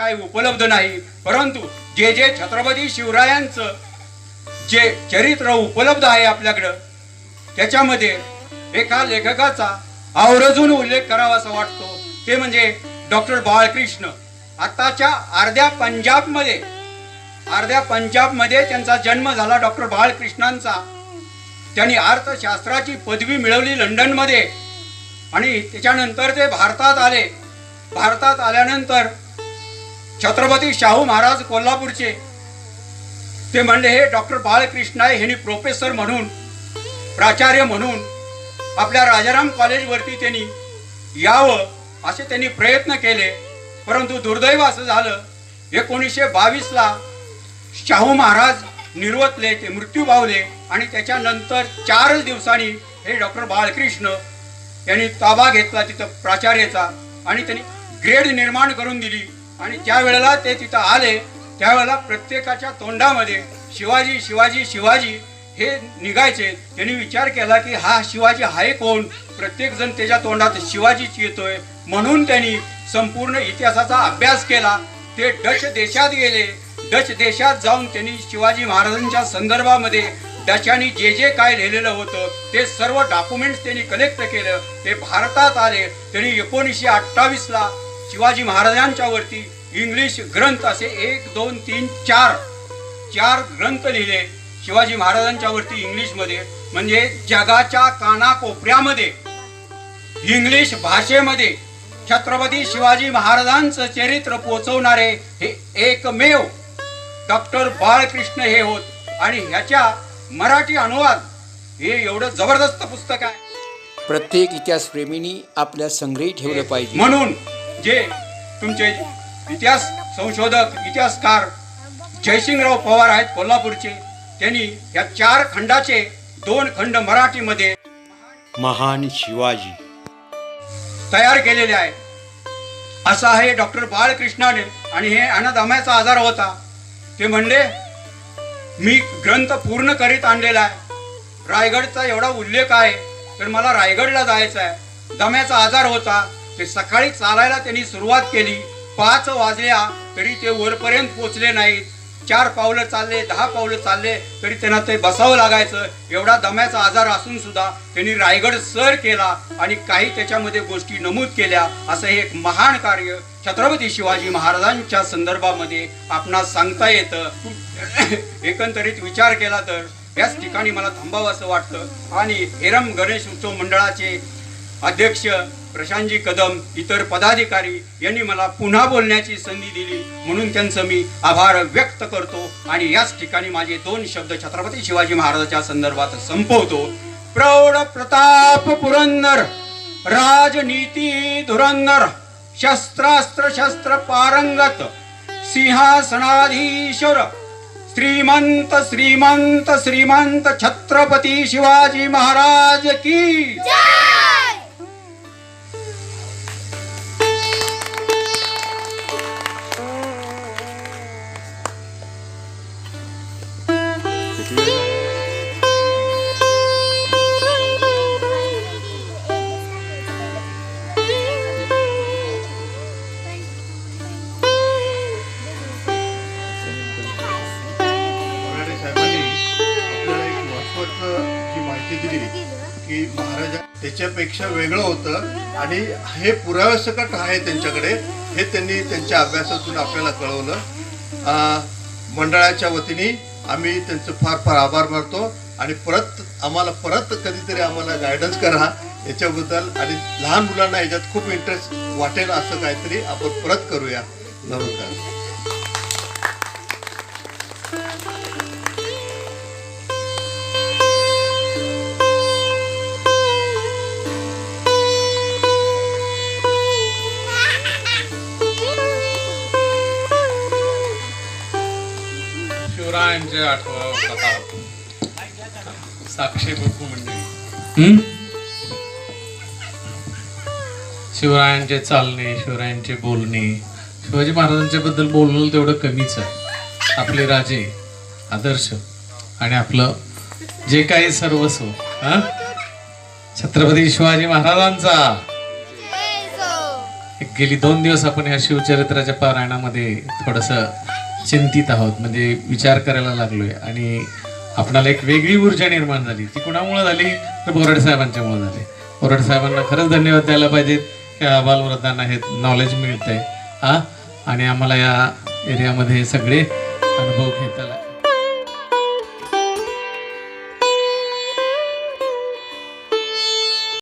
काही उपलब्ध नाही, परंतु जे जे छत्रपती शिवरायांचं जे चरित्र उपलब्ध आहे आपल्याकडं, त्याच्यामध्ये एका लेखकाचा आवर्जून उल्लेख करावा असा वाटतो, ते म्हणजे डॉक्टर बाळकृष्ण. आताच्या अर्ध्या पंजाबमध्ये त्यांचा जन्म झाला डॉक्टर बाळकृष्णांचा. त्यांनी अर्थशास्त्राची पदवी मिळवली लंडनमध्ये आणि त्याच्यानंतर ते भारतात आले. भारतात आल्यानंतर छत्रपती शाहू महाराज कोल्हापूरचे ते म्हणले, हे डॉक्टर बाळकृष्ण आहे, ह्यांनी प्रोफेसर म्हणून, प्राचार्य म्हणून आपल्या राजाराम कॉलेजवरती त्यांनी यावं असे त्यांनी प्रयत्न केले. परंतु दुर्दैव असं झालं, 1922ला शाहू महाराज निर्वतले, ते मृत्यू पावले आणि त्याच्यानंतर 4 दिवसांनी हे डॉक्टर बाळकृष्ण यांनी ताबा घेतला तिथं प्राचार्याचा आणि त्यांनी ग्रेड निर्माण करून दिली. आणि ज्या वेळेला ते तिथं आले त्यावेळेला प्रत्येकाच्या तोंडामध्ये शिवाजी शिवाजी शिवाजी हे निघायचे. त्यांनी विचार केला की हा शिवाजी आहे कोण, प्रत्येक जण त्याच्या तोंडात शिवाजीच येतोय, म्हणून त्यांनी संपूर्ण इतिहासाचा अभ्यास केला. ते डच देशात गेले. डच देशात जाऊन त्यांनी शिवाजी महाराजांच्या संदर्भामध्ये डचांनी जे जे काय लिहिलेलं होतं ते सर्व डॉक्युमेंट्स त्यांनी कलेक्ट केलं. ते भारतात आले. त्यांनी 1928ला शिवाजी महाराजांच्या वरती इंग्लिश ग्रंथ असे 1 2 3 4 ग्रंथ लिहिले शिवाजी महाराजांच्या वरती इंग्लिशमध्ये. म्हणजे जगाच्या कानाकोपऱ्यामध्ये इंग्लिश भाषेमध्ये छत्रपती शिवाजी महाराजांचं चरित्र पोहोचवणारे हे एकमेव डॉक्टर बाळकृष्ण हे होत. आणि ह्याच्या मराठी अनुवाद हे एवढं जबरदस्त पुस्तक आहे. प्रत्येक इतिहासप्रेमींनी आपल्या संग्रही ठेवलं पाहिजे. म्हणून जे तुमचे इतिहास संशोधक इतिहासकार जयसिंगराव पवार आहेत कोल्हापूरचे, त्यांनी या 4 खंडाचे 2 खंड मराठीमध्ये महान शिवाजी तयार केलेले आहे. असं आहे डॉक्टर बाळकृष्णाने. आणि हे अनादम्याचा आजार होता. ते म्हणले मी ग्रंथ पूर्ण करीत आणलेला आहे, रायगडचा एवढा उल्लेख आहे तर मला रायगडला जायचं आहे. दम्याचा आजार होता. ते सकाळी चालायला त्यांनी सुरुवात केली. 5 वाजल्या तरी ते वरपर्यंत पोचले नाहीत. 4 पावलं चालले, 10 पावलं चालले तरी त्यांना ते बसावं लागायचं. एवढा दम्याचा आजार असून सुद्धा त्यांनी रायगड सर केला आणि काही त्याच्यामध्ये गोष्टी नमूद केल्या. असं हे एक महान कार्य छत्रपती शिवाजी महाराजांच्या संदर्भामध्ये आपणास सांगता येतं. एकंदरीत विचार केला तर याच ठिकाणी मला थांबावं असं वाटतं. आणि हेरम गणेश उत्सव मंडळाचे अध्यक्ष प्रशांतजी कदम, इतर पदाधिकारी यांनी मला पुन्हा बोलण्याची संधी दिली, म्हणून त्यांचं मी आभार व्यक्त करतो. आणि याच ठिकाणी माझे 2 शब्द छत्रपती शिवाजी महाराजांच्या संदर्भात संपवतो. प्रौढ प्रताप पुरंदर, राजनीती धुरंधर, शस्त्रास्त्र शस्त्र पारंगत, सिंहासनाधीश्वर, श्रीमंत श्रीमंत श्रीमंत छत्रपती शिवाजी महाराज की की महाराज त्याच्यापेक्षा वेगळं होतं आणि हे पुराव्यासकट आहे त्यांच्याकडे, हे त्यांनी त्यांच्या अभ्यासातून आपल्याला कळवलं. मंडळाच्या वतीने आम्ही त्यांचं फार फार आभार मानतो आणि आम्हाला परत कधीतरी आम्हाला गायडन्स करा याच्याबद्दल. आणि लहान मुलांना याच्यात खूप इंटरेस्ट वाटेल असं काहीतरी आपण परत करूया. नमस्कार. शिवरायांचे 8वा प्रताप साक्षी बघू मंडळी. शिवरायांचे चालणे, शिवरायांचे बोलणे, शिवाजी महाराजांच्या बद्दल बोलणं तेवढं कमीच आहे. आपले राजे, आदर्श आणि आपलं जे काही सर्वस्व छत्रपती शिवाजी महाराजांचा. एक गेली 2 दिवस आपण ह्या शिवचरित्राच्या पारायणामध्ये थोडंसं चिंतित आहोत, म्हणजे विचार करायला लागलोय आणि आपणाला एक वेगळी ऊर्जा निर्माण झाली. ती कुणामुळे झाली तर बोराडे साहेबांच्यामुळे झाली. बोराडे साहेबांना खरंच धन्यवाद द्यायला पाहिजेत. या बालवृद्धांना हे नॉलेज मिळतंय आणि आम्हाला या एरियामध्ये हे सगळे अनुभव घेता